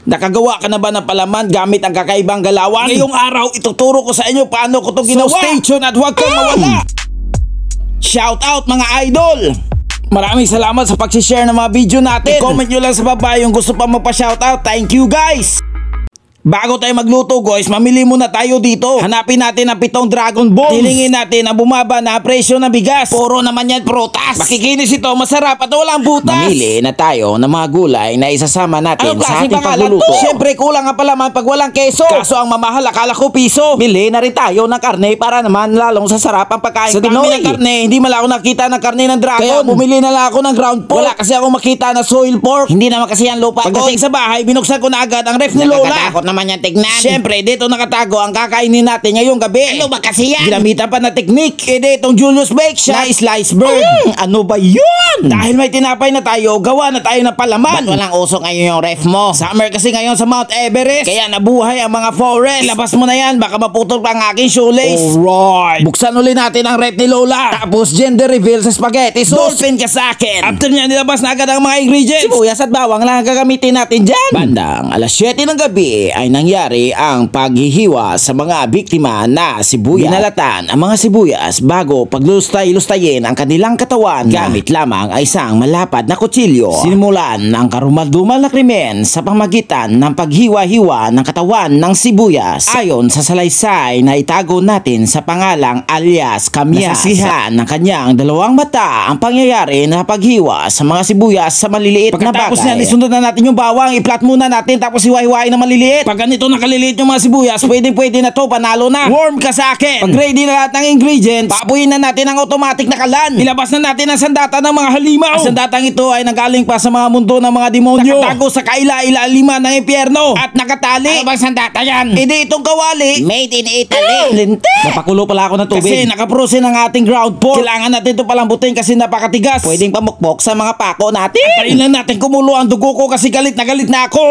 Nakagawa ka na ba ng palaman gamit ang kakaibang galawan? Ngayong araw, ituturo ko sa inyo paano ko ito ginawa. So stay tuned at huwag kang mawala. Shout out mga idol! Maraming salamat sa pag-share ng mga video natin. I-comment nyo lang sa baba yung gusto pa magpa-shoutout. Thank you guys! Bago tayo magluto guys, mamili muna tayo dito. Hanapin natin ang 7 Dragon Balls. Hilingin natin ang bumaba na presyo ng bigas. Puro naman yan prutas. Makikinis ito, masarap at walang butas. Mamili na tayo ng mga gulay na isasama natin sa ating pagluluto. Siyempre kulang ang palaman pag walang keso. Kaso ang mamahal, akala ko piso. Bili na rin tayo ng karne para naman lalong sasarap ang pagkain. Sa dami ng karne, hindi man ako nakita ng karne ng dragon. Kaya bumili na lang ako ng ground pork. Wala kasi ako makita na soil pork. Hindi naman kasi yan lupa. Pagdating sa bahay, binuksan ko na agad ang ref ni Lola. Naman yan tignan. Siyempre, dito nakatago ang kakainin natin ngayong gabi. Ano ba kasi yan? Ginamitan pa na teknik. Itong Julius Bake Shop na slice bird. Ano ba yun? Dahil may tinapay na tayo, gawa na tayo ng palaman. Ba't walang usok ngayon yung ref mo? Summer kasi ngayon sa Mount Everest. Kaya nabuhay ang mga forest. Ilabas mo na yan, baka maputol pa ang aking shoelace. Alright. Buksan ulit natin ang ref ni Lola. Tapos gender reveal sa spaghetti sauce. Dolphin ka sa akin. After niya, nilabas na agad ang mga ingredients. Sibuyas at bawang lang ang gagamitin natin dyan. Bandang alas 7 ng gabi ay nangyari ang paghihiwa sa mga biktima na sibuyas. Binalatan ang mga sibuyas bago paglustay-lustayin ang kanilang katawan gamit lamang ay isang malapad na kutsilyo. Sinimulan ang karumal-dumal na krimen sa pamagitan ng paghiwa-hiwa ng katawan ng sibuyas. Ayon sa salaysay na itago natin sa pangalang alias Kamyas, nasasihan ng kanyang 2 mata ang pangyayari na paghiwa sa mga sibuyas sa maliliit na bagay. Pagkatapos niyan, isunod na natin yung bawang, i-flat muna natin tapos hiwa-hiwain na maliliit. Pag ganito nakaliliit yung mga sibuyas, pwede na to, panalo na. Warm ka sa akin. Pag ready na lahat ng ingredients, papuyin na natin ang automatic na kalan. Ilabas na natin ang sandata ng mga halimaw. Ang sandatang ito ay nanggaling pa sa mga mundo ng mga demonyo. Nakatago sa kaila-ilaliman ng impyerno at nakatali. Ano bang sandata yan? Hindi itong kawali. Made in Italy. Linte. Napakulo pala ako ng tubig. Kasi nakaprosen ang ating ground pork. Kailangan natin ito palambutin kasi napakatigas. Pwedeng pamukpok sa mga pako natin. Antayin lang natin kumulo ang dugo ko kasi galit na ako.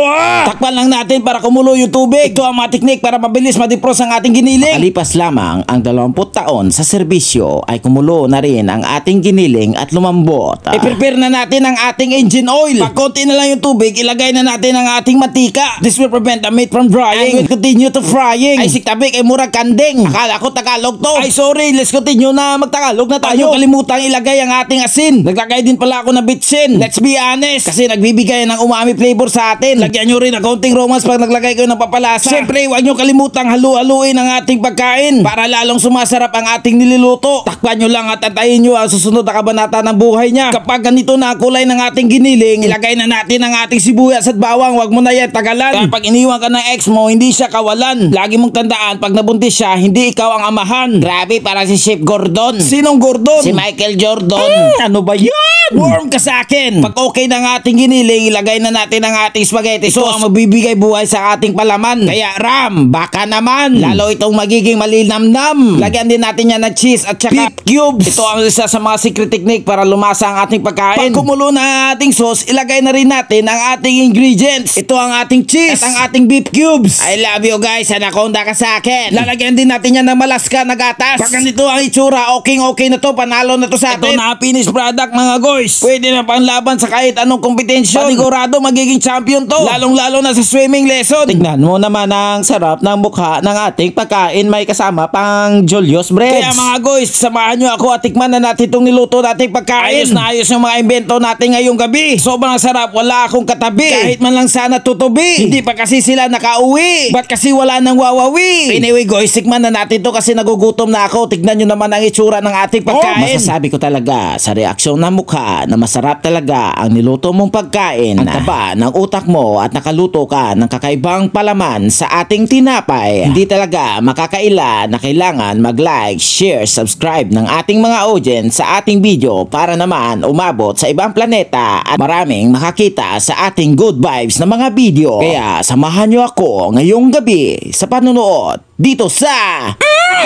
Takpan lang natin para kumulo yung tubig. Ito ang mga teknik para mabilis madipros ang ating giniling. Makalipas lamang ang 20 taon sa serbisyo ay kumulo na rin ang ating giniling at lumambot. I-prepare na natin ang ating engine oil. Pag konti na lang yung tubig, ilagay na natin ang ating mantika. This will prevent the meat from drying and will continue to frying. Ay siktabik ay murag kandeng. Akala ko Tagalog to. Ay sorry, let's continue na magtagalog na tayo. Kalimutan ilagay ang ating asin. Naglagay din pala ako ng bitsin. Let's be honest, kasi nagbibigay ng umami flavor sa atin. Lagyan nyo rin ng kaunting romance pag naglagay kayo ng papalasa. Siyempre, huwag nyo kalimutang halu-haluin ang ating pagkain para lalong sumasarap ang ating niluluto. Takpan nyo lang at antayin nyo ang susunod na kabanata ng buhay niya. Kapag ganito na ang kulay ng ating giniling, ilagay na natin ang ating sibuyas at bawang. Huwag mo na yan tagalan. Kapag iniwan ka ng ex mo, hindi siya kawalan. Lagi mong tandaan, pag nabuntis siya, hindi ikaw ang amahan. Grabe, para si Chef Gordon. Sinong Gordon? Si Michael Jordan. Ano ba yan? Warm ka sa akin. Pag okay na ang ating giniling, ilagay na natin ang ating spaghetti sauce. Ito ang magbibigay buhay sa ating palaman. Kaya Ram, baka naman. Lalo itong magiging malinamnam. Lagyan din natin yan ng cheese at saka beef cubes. Ito ang isa sa mga secret technique para lumasa ang ating pagkain. Pag kumulo na ang ating sauce, ilagay na rin natin ang ating ingredients. Ito ang ating cheese at ang ating beef cubes. I love you guys. Anaconda ka sa akin. Lalagyan din natin yan ng malaska na gatas. Pag ganito ang itsura, okay na to. Panalo na to sa atin. Ito na finished product mga guys. Pwede na panlaban sa kahit anong kompetensyon. Panigurado magiging champion to. Lalong-lalo na sa swimming lesson. Tignan mo naman ang sarap ng mukha ng ating pagkain. May kasama pang Julius Breads. Kaya mga guys, samahan nyo ako at tikman na natin itong niluto nating pagkain. Ayos na ayos yung mga invento natin ngayong gabi. Sobrang sarap, wala akong katabi. Kahit man lang sana tutubi. Hindi pa kasi sila nakauwi. Ba't kasi wala nang wawawi? Anyway guys, tikman na natin to kasi nagugutom na ako. Tignan nyo naman ang itsura ng ating pagkain. Masasabi ko talaga sa reaksyon ng mukha na masarap talaga ang niluto mong pagkain. Ang taba ng utak mo at nakaluto ka ng kakaibang palaman sa ating tinapay. Hindi talaga makakaila na kailangan mag-like, share, subscribe ng ating mga audience sa ating video para naman umabot sa ibang planeta at maraming makakita sa ating good vibes na mga video. Kaya samahan nyo ako ngayong gabi sa panonood dito sa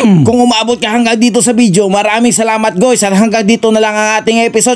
Kung umabot ka hanggang dito sa video, maraming salamat guys at hanggang dito na lang ang ating episode.